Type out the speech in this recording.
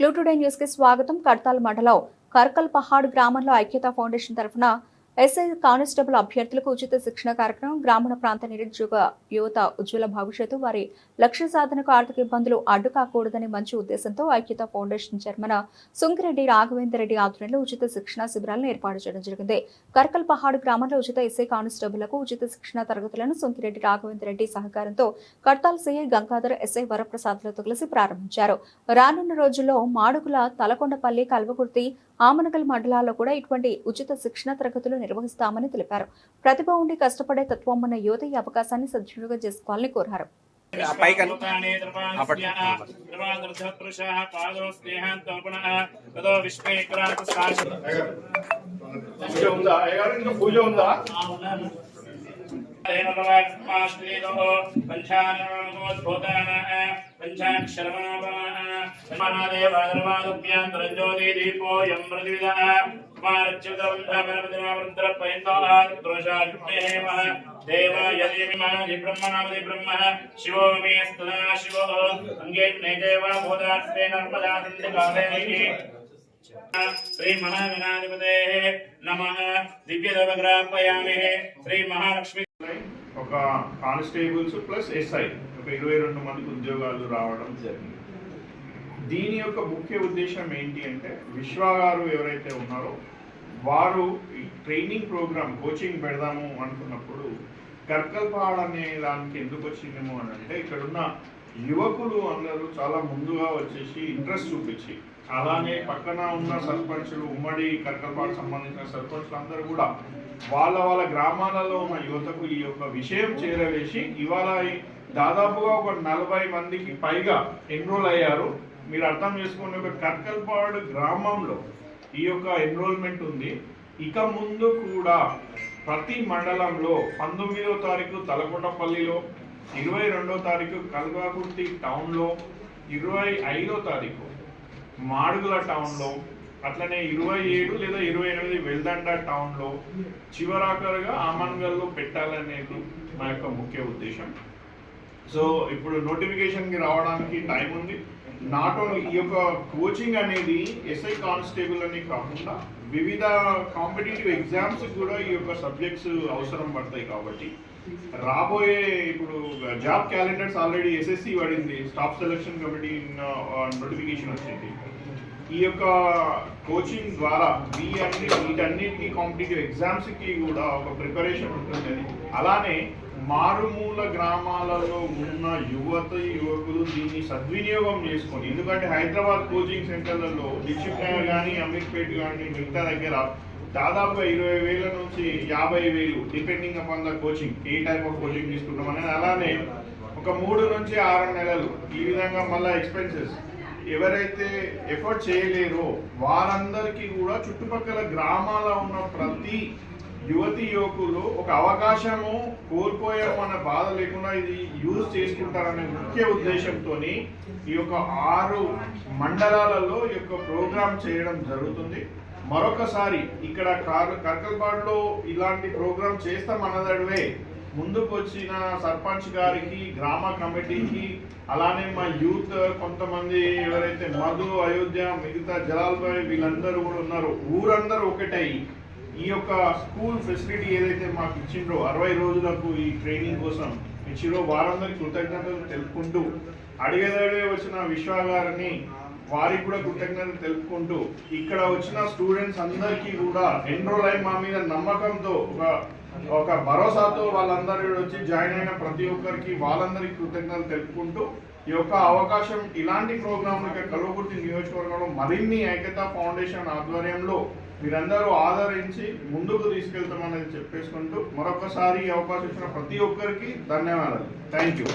Clue today news కి స్వాగతం. కడతాల్ మండలం కర్కల్ పహాడ్ గ్రామంలో ఐక్యతా ఫౌండేషన్ తరఫున ఎస్ఐ కానిస్టేబుల్ అభ్యర్థులకు ఉచిత శిక్షణ కార్యక్రమం. గ్రామీణ ప్రాంత నిరుద్యోగ యువత ఉజ్వల భవిష్యత్తు, వారి లక్ష్య సాధనకు ఆర్థిక ఇబ్బందులు అడ్డు కాకూడదని మంచి ఉద్దేశంతో ఐక్యతా ఫౌండేషన్ చైర్మన్ సుంకిరెడ్డి రాఘవేందర్ రెడ్డి ఆధ్వర్యంలో ఉచిత శిక్షణ శిబిరాలను ఏర్పాటు చేయడం జరిగింది. కర్కల్ పహాడ్ గ్రామంలో ఉచిత ఎస్ఐ కానిస్టేబుల్లకు ఉచిత శిక్షణ తరగతులను సుంకిరెడ్డి రాఘవేందర్ రెడ్డి సహకారంతో కడతాల్ సిఐ గంగాధర్, ఎస్ఐ వరప్రసాద్లతో కలిసి ప్రారంభించారు. రానున్న రోజుల్లో మాడుగుల, తలకొండపల్లి, కల్వకుర్తి, ఆమనగల్ మండలాల్లో కూడా ఇటువంటి ఉచిత శిక్షణ తరగతులు నిర్వహిస్తామని తెలిపారు. ప్రతిభ ఉండి కష్టపడే తత్వం ఉన్న యువత ఈ అవకాశాన్ని సద్వినియోగం చేసుకోవాలని కోరారు. श्री महागणाधिपते नमः. दिव्यदेवग्रापयामि. श्री महालक्ष्मी ఒక కానిస్టేబుల్స్ ప్లస్ ఎస్ఐ ఒక 22 మందికి ఉద్యోగాలు రావడం జరిగింది. దీని యొక్క ముఖ్య ఉద్దేశం ఏంటి అంటే, విశ్వ గారు ఎవరైతే ఉన్నారో వారు ఈ ట్రైనింగ్ ప్రోగ్రామ్ కోచింగ్ పెడదాము అనుకున్నప్పుడు కర్కల్పాడ్ అనే దానికి ఎందుకు వచ్చిందేమో అని అంటే, ఇక్కడున్న యువకులు అందరూ చాలా ముందుగా వచ్చేసి ఇంట్రెస్ట్ చూపించి, అలానే పక్కన ఉన్న సర్పంచులు, ఉమ్మడి కర్కల్పాడ్ సంబంధించిన సర్పంచులు అందరూ కూడా వాళ్ళ వాళ్ళ గ్రామాలలో ఉన్న యువతకు ఈ యొక్క విషయం చేరవేసి ఇవాళ దాదాపుగా ఒక 40 మందికి పైగా ఎన్రోల్ అయ్యారు. మీరు అర్థం చేసుకోండి, ఒక కర్కల్పాడ్ గ్రామంలో ఈ యొక్క ఎన్రోల్మెంట్ ఉంది. ఇక ముందు కూడా ప్రతి మండలంలో 19వ తారీఖు తలకొండపల్లిలో, 22వ తారీఖు కల్వకుర్తి టౌన్లో, 25వ తారీఖు మాడుగుల టౌన్లో, అట్లనే 27 లేదా 28 వెల్దండ టౌన్లో, చివరాఖరుగా ఆమన్గల్లో పెట్టాలనేది మా యొక్క ముఖ్య ఉద్దేశం. సో ఇప్పుడు నోటిఫికేషన్కి రావడానికి టైం ఉంది. నాట్ ఓన్లీ ఈ యొక్క కోచింగ్ అనేది ఎస్ఐ కానిస్టేబుల్ అని కాకుండా వివిధ కాంపిటేటివ్ ఎగ్జామ్స్ కూడా ఈ యొక్క సబ్జెక్ట్స్ అవసరం పడతాయి. కాబట్టి రాబోయే ఇప్పుడు జాబ్ క్యాలెండర్స్ ఆల్రెడీ ఎస్ఎస్సి పడింది, స్టాఫ్ సెలక్షన్ కమిటీ నోటిఫికేషన్ వచ్చింది. ఈ యొక్క కోచింగ్ ద్వారా వీటన్నిటికీ కాంపిటేటివ్ ఎగ్జామ్స్కి కూడా ఒక ప్రిపరేషన్ ఉంటుందని, అలానే మారుమూల గ్రామాలలో ఉన్న యువకులు దీన్ని సద్వినియోగం చేసుకొని, ఎందుకంటే హైదరాబాద్ కోచింగ్ సెంటర్లలో డిస్ట్రిక్ట్ నగర్ కానీ, అమీర్పేట్ కానీ మిగతా దగ్గర దాదాపుగా 20,000 నుంచి 50,000 depending upon the coaching, A type of coaching తీసుకుంటాం అనేది. అలానే ఒక 3 నుంచి 6 నెలలు ఈ విధంగా మళ్ళీ ఎక్స్పెన్సెస్. ఎవరైతే ఎఫర్ట్ చేయలేరో వారందరికీ కూడా చుట్టుపక్కల గ్రామాల్లో ఉన్న ప్రతి యువతి యువకులు ఒక అవకాశము కోల్పోయాము అన్న బాధ లేకుండా ఇది యూజ్ చేసుకుంటారనే ముఖ్య ఉద్దేశంతో ఈ యొక్క 6 మండలాలలో ఈ యొక్క ప్రోగ్రామ్ చేయడం జరుగుతుంది. మరొకసారి ఇక్కడ కర్కల్పాడ్లో ఇలాంటి ప్రోగ్రామ్ చేస్తామన్నదడివే ముందుకు వచ్చిన సర్పంచ్ గారికి, గ్రామ కమిటీకి, అలానే మా యూత్ కొంతమంది ఎవరైతే మధు, అయోధ్య, మిగతా జలాల్బాయ్ వీళ్ళందరూ కూడా ఉన్నారు, ఊరందరూ ఒకటై ఈ యొక్క స్కూల్ ఫెసిలిటీ ఏదైతే మాకు ఇచ్చిండ్రో 60 రోజులకు ఈ ట్రైనింగ్ కోసం ఇచ్చిండ్రో వారందరికీ కృతజ్ఞతలు తెలుపుకుంటూ, అడిగేదడిగే వచ్చిన విశ్వ గారిని వారికి కూడా కృతజ్ఞతలు తెలుపుకుంటూ, ఇక్కడ వచ్చిన స్టూడెంట్స్ అందరికీ కూడా ఎన్రోల్ అయి మా మీద నమ్మకంతో ఒక భరోసాతో వాళ్ళందరూ వచ్చి జాయిన్ అయిన ప్రతి ఒక్కరికి వాళ్ళందరికీ కృతజ్ఞతలు తెలుపుకుంటూ, ఈ యొక్క అవకాశం ఇలాంటి ప్రోగ్రాంలు కల్వకుర్తి నియోజకవర్గంలో మరిన్ని ఐక్యతా ఫౌండేషన్ ఆధ్వర్యంలో మీరందరూ ఆదరించి ముందుకు తీసుకెళ్తామనేది చెప్పేసుకుంటూ మరొకసారి ఈ అవకాశం ఇచ్చిన ప్రతి ఒక్కరికి ధన్యవాదాలు. Thank you.